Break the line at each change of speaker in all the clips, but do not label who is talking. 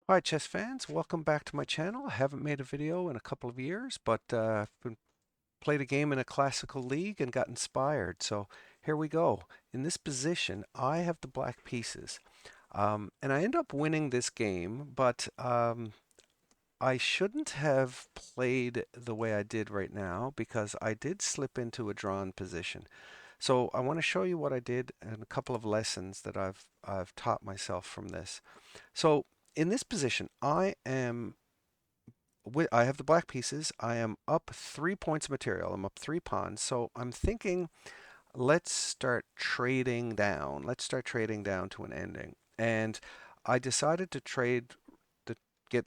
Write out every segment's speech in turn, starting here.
Hi chess fans, welcome back to my channel. I haven't made a video in a couple of years, but played a game in a classical league and got inspired. So here we go. In this position, I have the black pieces. And I end up winning this game, but I shouldn't have played the way I did right now because I did slip into a drawn position. So I want to show you what I did and a couple of lessons that I've taught myself from this. So in this position, I have the black pieces. I am up 3 points of material. I'm up 3 pawns. So I'm thinking, let's start trading down. Let's start trading down to an ending. And I decided to trade the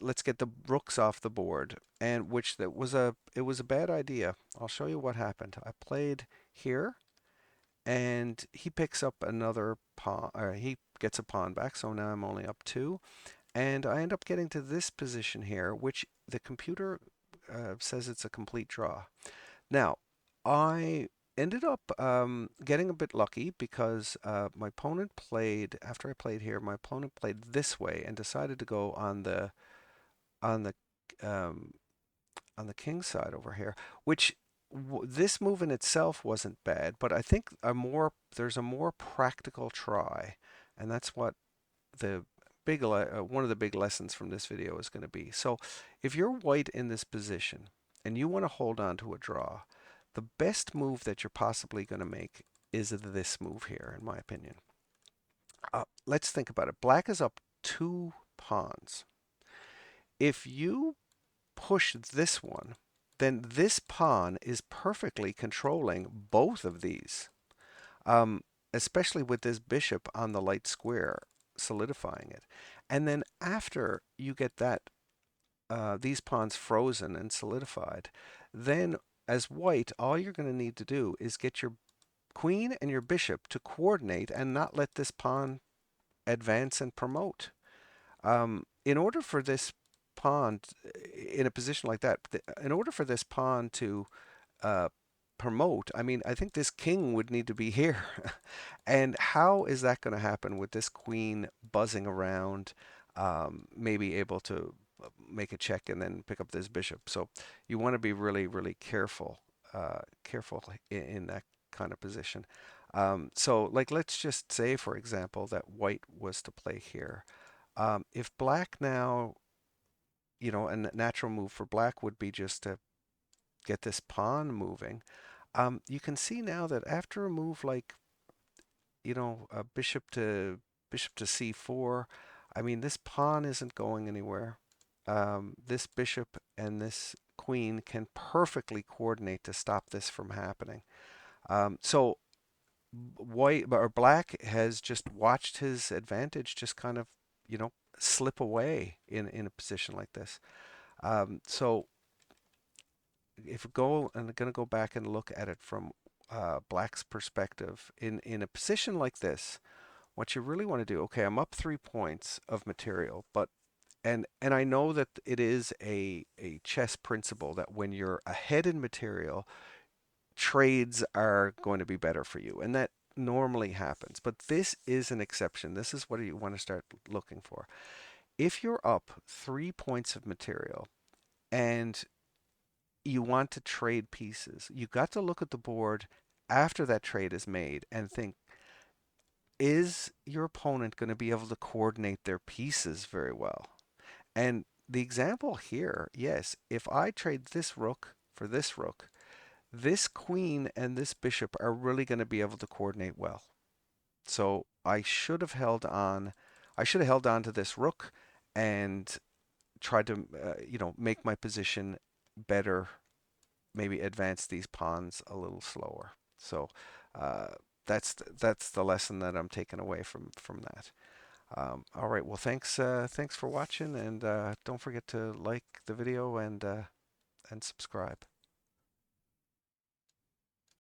let's get the rooks off the board, and which that was a it was a bad idea. I'll show you what happened. I played here, and he picks up another pawn, or he gets a pawn back. So now I'm only up two. And I end up getting to this position here, which the computer says it's a complete draw. Now, I ended up getting a bit lucky because my opponent played, after I played here, my opponent played this way and decided to go on the um, on the king side over here, which this move in itself wasn't bad, but I think there's a more practical try, and that's what the one of the big lessons from this video is going to be. So if you're white in this position and you want to hold on to a draw, the best move that you're possibly going to make is this move here, in my opinion. Let's think about it. Black is up 2 pawns. If you push this one, then this pawn is perfectly controlling both of these, um, especially with this bishop on the light square solidifying it. And then after you get these pawns frozen and solidified, then as white, all you're going to need to do is get your queen and your bishop to coordinate and not let this pawn advance and promote. In order for this pawn, in a position like that, in order for this pawn to uh, promote, I mean, I think this king would need to be here. And how is that going to happen with this queen buzzing around, maybe able to make a check and then pick up this bishop? So you want to be really, really careful in that kind of position. So, like, let's just say, for example, that white was to play here. If black now, a natural move for black would be just to get this pawn moving. You can see now that after a move like, a bishop to c4, I mean, this pawn isn't going anywhere. This bishop and this queen can perfectly coordinate to stop this from happening. So white or black has just watched his advantage just kind of, slip away in a position like this. So if we go and I'm going to go back and look at it from black's perspective, in a position like this, what you really want to do, okay, I'm up 3 points of material, but and I know that it is a chess principle that when you're ahead in material, trades are going to be better for you, and that normally happens. But this is an exception. This is what you want to start looking for. If you're up 3 points of material and you want to trade pieces, you got to look at the board after that trade is made and think, is your opponent going to be able to coordinate their pieces very well? And the example here, yes, if I trade this rook for this rook, this queen and this bishop are really going to be able to coordinate well. So I should have held on to this rook and tried to, make my position better, maybe advance these pawns a little slower. So uh, that's the lesson that I'm taking away from that. All right, well, thanks for watching, and don't forget to like the video and subscribe.